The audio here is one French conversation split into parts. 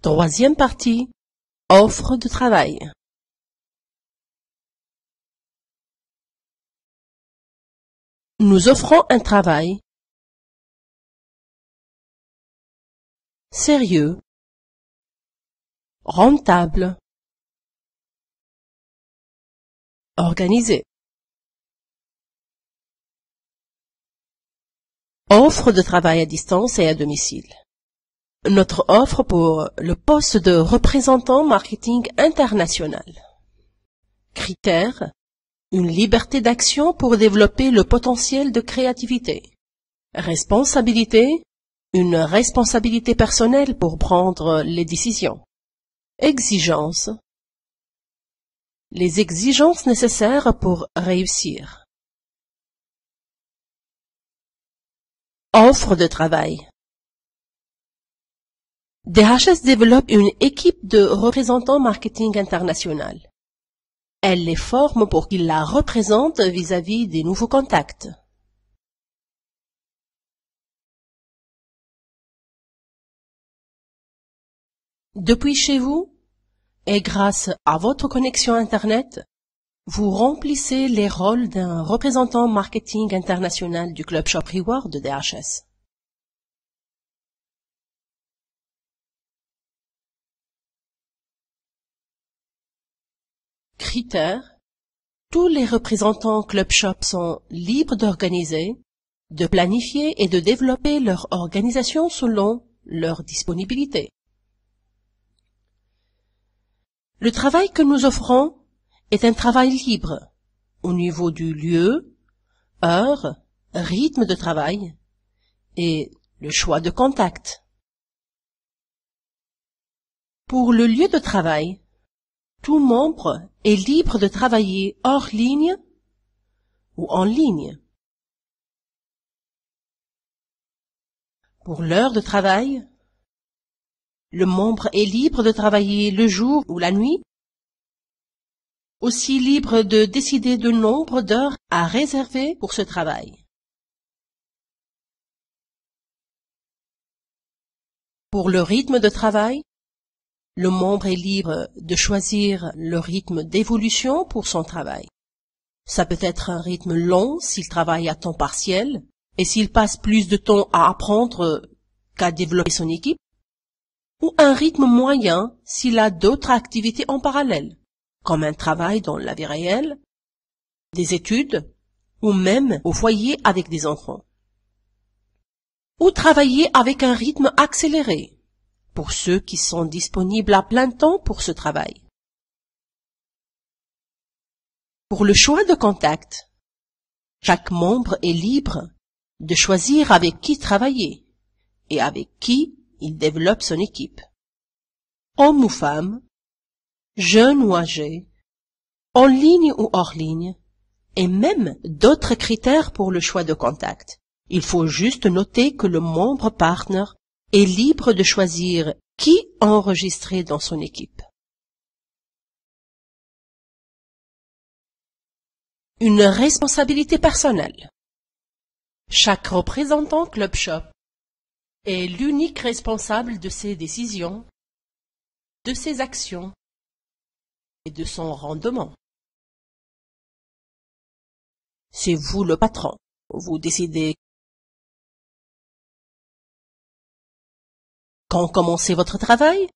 Troisième partie, offre de travail. Nous offrons un travail sérieux, rentable, organisé. Offre de travail à distance et à domicile. Notre offre pour le poste de représentant marketing international. Critères: une liberté d'action pour développer le potentiel de créativité. Responsabilité: une responsabilité personnelle pour prendre les décisions. Exigences: les exigences nécessaires pour réussir. Offre de travail. DHS développe une équipe de représentants marketing international. Elle les forme pour qu'ils la représentent vis-à-vis des nouveaux contacts. Depuis chez vous, et grâce à votre connexion Internet, vous remplissez les rôles d'un représentant marketing international du Club Shop Reward de DHS. Critères: tous les représentants Club Shop sont libres d'organiser, de planifier et de développer leur organisation selon leur disponibilité. Le travail que nous offrons est un travail libre au niveau du lieu, heure, rythme de travail et le choix de contact. Pour le lieu de travail, tout membre est libre de travailler hors ligne ou en ligne. Pour l'heure de travail, le membre est libre de travailler le jour ou la nuit, aussi libre de décider du nombre d'heures à réserver pour ce travail. Pour le rythme de travail, le membre est libre de choisir le rythme d'évolution pour son travail. Ça peut être un rythme long s'il travaille à temps partiel et s'il passe plus de temps à apprendre qu'à développer son équipe, ou un rythme moyen s'il a d'autres activités en parallèle, comme un travail dans la vie réelle, des études, ou même au foyer avec des enfants. Ou travailler avec un rythme accéléré, pour ceux qui sont disponibles à plein temps pour ce travail. Pour le choix de contact, chaque membre est libre de choisir avec qui travailler et avec qui il développe son équipe. Homme ou femme, jeune ou âgé, en ligne ou hors ligne, et même d'autres critères pour le choix de contact. Il faut juste noter que le membre partner est libre de choisir qui enregistrer dans son équipe. Une responsabilité personnelle. Chaque représentant Club Shop est l'unique responsable de ses décisions, de ses actions et de son rendement. C'est vous le patron. Vous décidez quand commencer votre travail.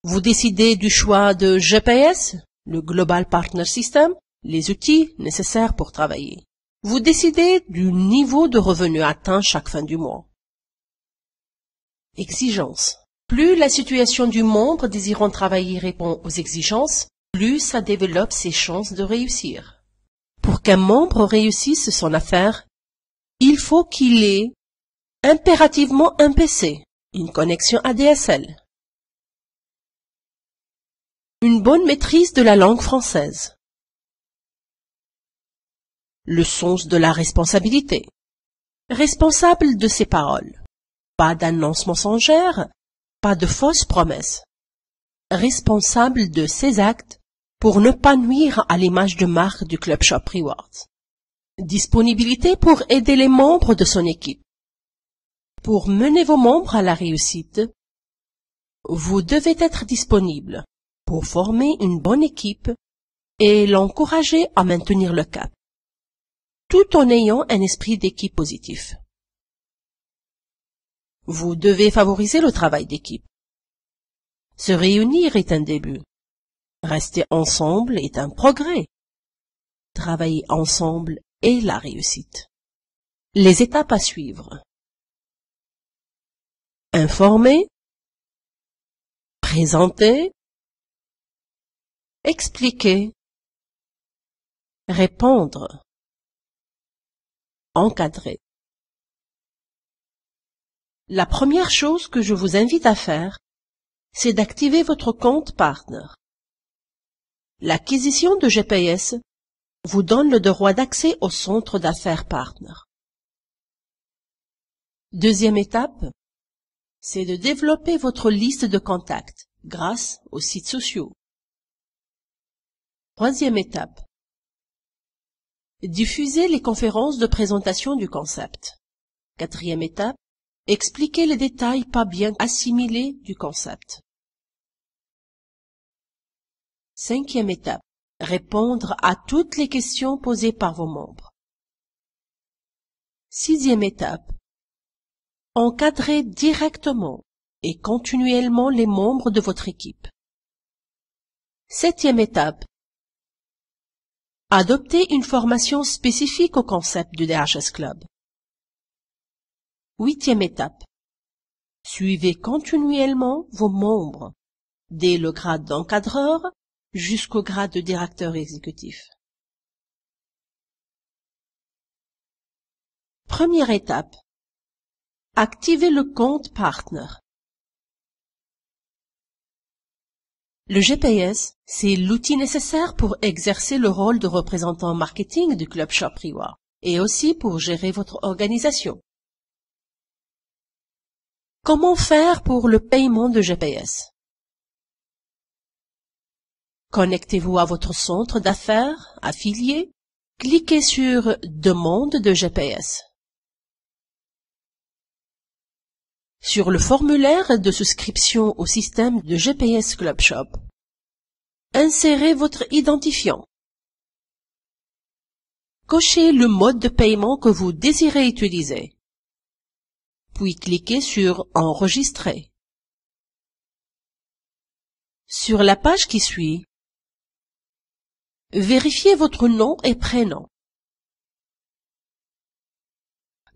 Vous décidez du choix de GPS, le Global Partner System, les outils nécessaires pour travailler. Vous décidez du niveau de revenu atteint chaque fin du mois. Exigences. Plus la situation du membre désirant travailler répond aux exigences, plus ça développe ses chances de réussir. Pour qu'un membre réussisse son affaire, il faut qu'il ait impérativement un PC, une connexion ADSL, une bonne maîtrise de la langue française, le sens de la responsabilité, responsable de ses paroles, pas d'annonces mensongères, pas de fausses promesses, responsable de ses actes pour ne pas nuire à l'image de marque du Club Shop Rewards, disponibilité pour aider les membres de son équipe. Pour mener vos membres à la réussite, Vous devez être disponible pour former une bonne équipe et l'encourager à maintenir le cap, tout en ayant un esprit d'équipe positif. Vous devez favoriser le travail d'équipe. Se réunir est un début. Rester ensemble est un progrès. Travailler ensemble est la réussite. Les étapes à suivre. Informer, présenter, expliquer, répondre, encadrer. La première chose que je vous invite à faire, c'est d'activer votre compte Partner. L'acquisition de GPS vous donne le droit d'accès au centre d'affaires Partner. Deuxième étape, c'est de développer votre liste de contacts grâce aux sites sociaux. Troisième étape, diffuser les conférences de présentation du concept. Quatrième étape, expliquer les détails pas bien assimilés du concept. Cinquième étape, répondre à toutes les questions posées par vos membres. Sixième étape, encadrer directement et continuellement les membres de votre équipe. Septième étape, adopter une formation spécifique au concept du DHS Club. Huitième étape, suivez continuellement vos membres, dès le grade d'encadreur jusqu'au grade de directeur exécutif. Première étape, activez le compte Partner. Le GPS, c'est l'outil nécessaire pour exercer le rôle de représentant marketing du Club Shop Reward et aussi pour gérer votre organisation. Comment faire pour le paiement de GPS? Connectez-vous à votre centre d'affaires affilié, cliquez sur « Demande de GPS ». Sur le formulaire de souscription au système de GPS Club Shop, insérez votre identifiant. Cochez le mode de paiement que vous désirez utiliser, puis cliquez sur « Enregistrer ». Sur la page qui suit, vérifiez votre nom et prénom.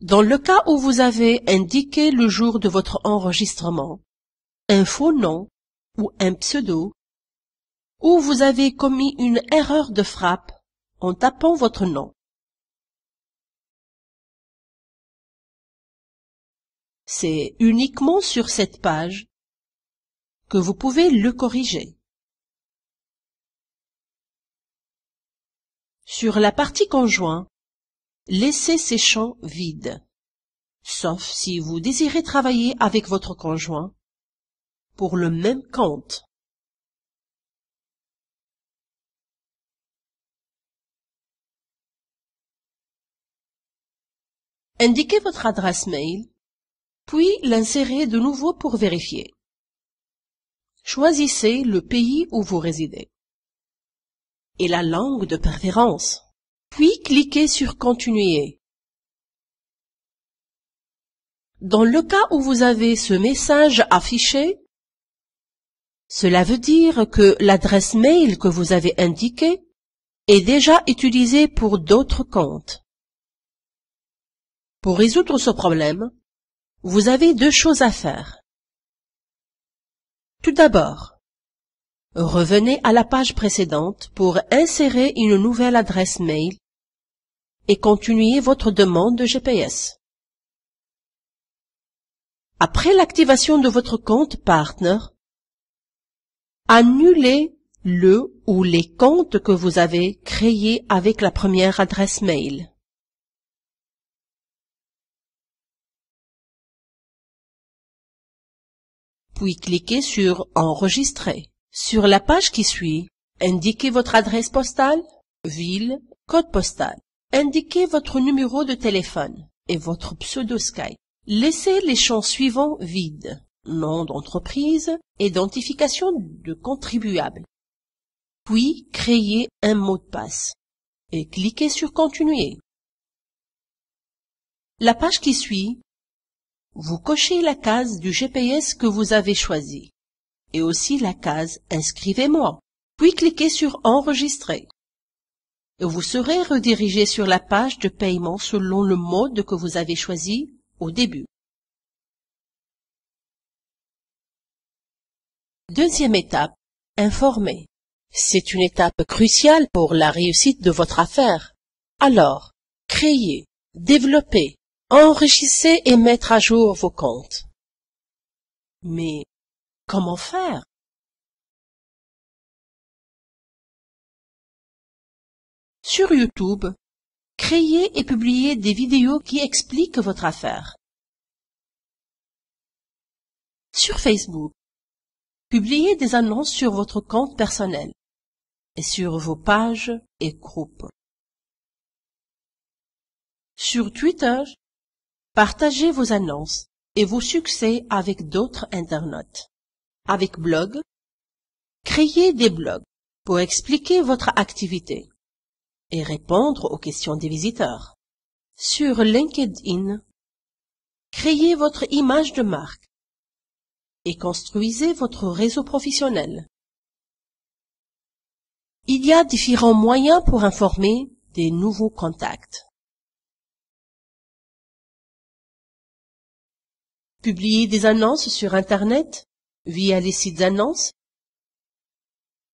Dans le cas où vous avez indiqué le jour de votre enregistrement, un faux nom ou un pseudo, ou vous avez commis une erreur de frappe en tapant votre nom, c'est uniquement sur cette page que vous pouvez le corriger. Sur la partie conjoint, laissez ces champs vides, sauf si vous désirez travailler avec votre conjoint pour le même compte. Indiquez votre adresse mail, puis l'insérez de nouveau pour vérifier. Choisissez le pays où vous résidez et la langue de préférence, puis cliquez sur « Continuer ». Dans le cas où vous avez ce message affiché, cela veut dire que l'adresse mail que vous avez indiquée est déjà utilisée pour d'autres comptes. Pour résoudre ce problème, vous avez deux choses à faire. Tout d'abord, revenez à la page précédente pour insérer une nouvelle adresse mail et continuer votre demande de GPS. Après l'activation de votre compte Partner, annulez le ou les comptes que vous avez créés avec la première adresse mail. Puis cliquez sur « Enregistrer ». Sur la page qui suit, indiquez votre adresse postale, ville, code postal. Indiquez votre numéro de téléphone et votre pseudo Skype. Laissez les champs suivants vides. nom d'entreprise, identification de contribuable. Puis, créez un mot de passe et cliquez sur Continuer. La page qui suit, vous cochez la case du GPS que vous avez choisi et aussi la case Inscrivez-moi. Puis cliquez sur Enregistrer. Et vous serez redirigé sur la page de paiement selon le mode que vous avez choisi au début. Deuxième étape, informer. C'est une étape cruciale pour la réussite de votre affaire. Alors, créez, développez, enrichissez et mettre à jour vos comptes. Mais comment faire? Sur YouTube, créez et publiez des vidéos qui expliquent votre affaire. Sur Facebook, publiez des annonces sur votre compte personnel et sur vos pages et groupes. Sur Twitter, partagez vos annonces et vos succès avec d'autres internautes. Avec blog, créez des blogs pour expliquer votre activité et répondre aux questions des visiteurs. Sur LinkedIn, créez votre image de marque et construisez votre réseau professionnel. Il y a différents moyens pour informer des nouveaux contacts. Publiez des annonces sur Internet via les sites d'annonces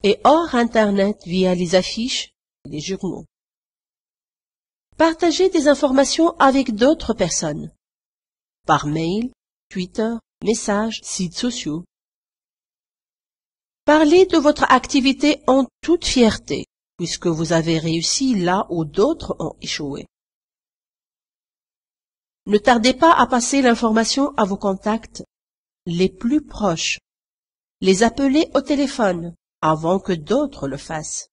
et hors Internet via les affiches et les journaux. Partagez des informations avec d'autres personnes, par mail, Twitter, messages, sites sociaux. Parlez de votre activité en toute fierté, puisque vous avez réussi là où d'autres ont échoué. Ne tardez pas à passer l'information à vos contacts les plus proches. Les appelez au téléphone avant que d'autres le fassent.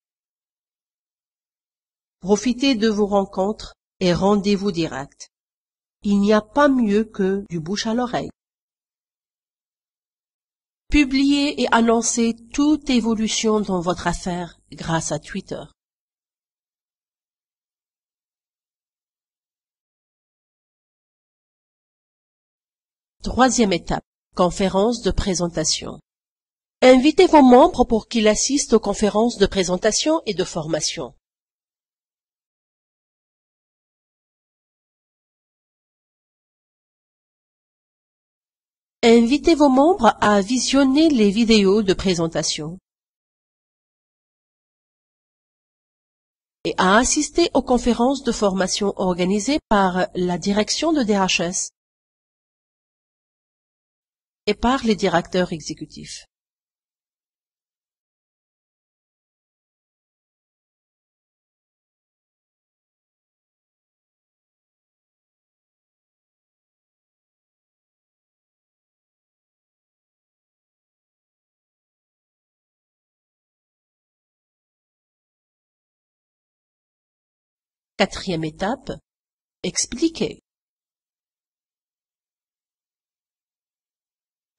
Profitez de vos rencontres et rendez-vous directs. Il n'y a pas mieux que du bouche à l'oreille. Publiez et annoncez toute évolution dans votre affaire grâce à Twitter. Troisième étape, conférence de présentation. Invitez vos membres pour qu'ils assistent aux conférences de présentation et de formation. Invitez vos membres à visionner les vidéos de présentation et à assister aux conférences de formation organisées par la direction de DHS et par les directeurs exécutifs. Quatrième étape, expliquer.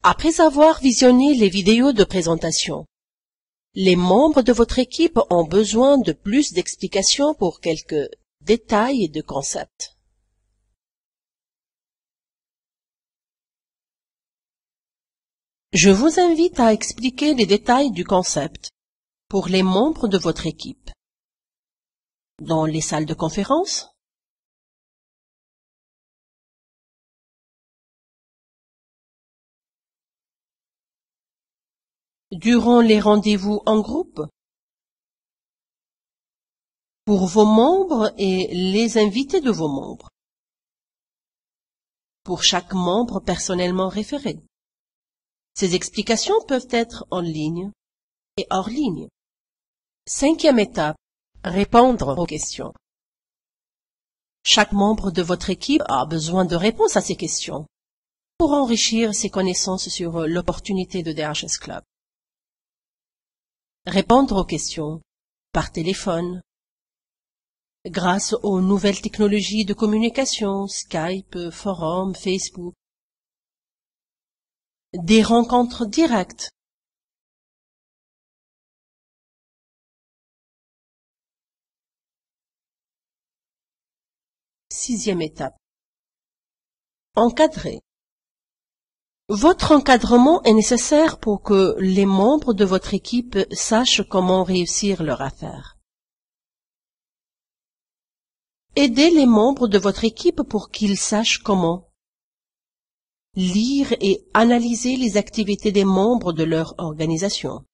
Après avoir visionné les vidéos de présentation, les membres de votre équipe ont besoin de plus d'explications pour quelques détails de concept. Je vous invite à expliquer les détails du concept pour les membres de votre équipe. Dans les salles de conférence, durant les rendez-vous en groupe, pour vos membres et les invités de vos membres, pour chaque membre personnellement référé. Ces explications peuvent être en ligne et hors ligne. Cinquième étape, répondre aux questions. Chaque membre de votre équipe a besoin de réponses à ces questions pour enrichir ses connaissances sur l'opportunité de DHS Club. Répondre aux questions par téléphone, grâce aux nouvelles technologies de communication, Skype, forum, Facebook. Des rencontres directes. Sixième étape. Encadrer. Votre encadrement est nécessaire pour que les membres de votre équipe sachent comment réussir leur affaire. Aidez les membres de votre équipe pour qu'ils sachent comment lire et analyser les activités des membres de leur organisation.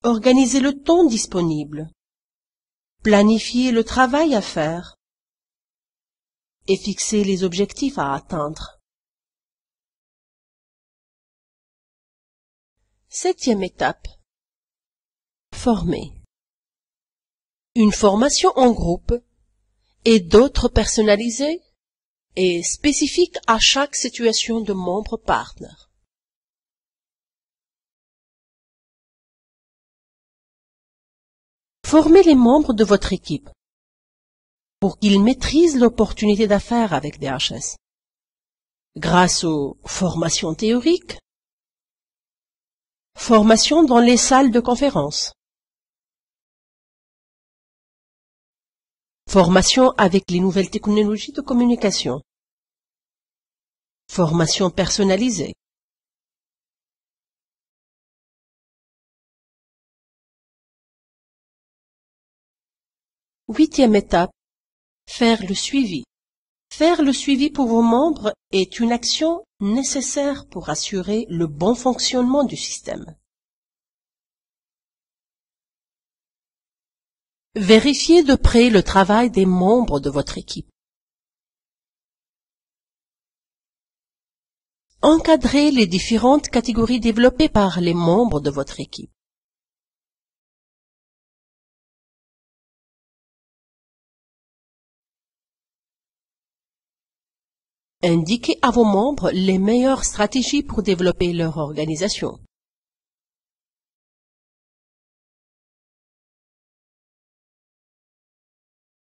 Organisez le temps disponible. Planifiez le travail à faire et fixez les objectifs à atteindre. Septième étape. Former. Une formation en groupe et d'autres personnalisées et spécifique à chaque situation de membre partner. Formez les membres de votre équipe pour qu'ils maîtrisent l'opportunité d'affaires avec DHS grâce aux formations théoriques, formations dans les salles de conférence, formation avec les nouvelles technologies de communication, formation personnalisée. Huitième étape. Faire le suivi. Faire le suivi pour vos membres est une action nécessaire pour assurer le bon fonctionnement du système. Vérifiez de près le travail des membres de votre équipe. Encadrez les différentes catégories développées par les membres de votre équipe. Indiquez à vos membres les meilleures stratégies pour développer leur organisation.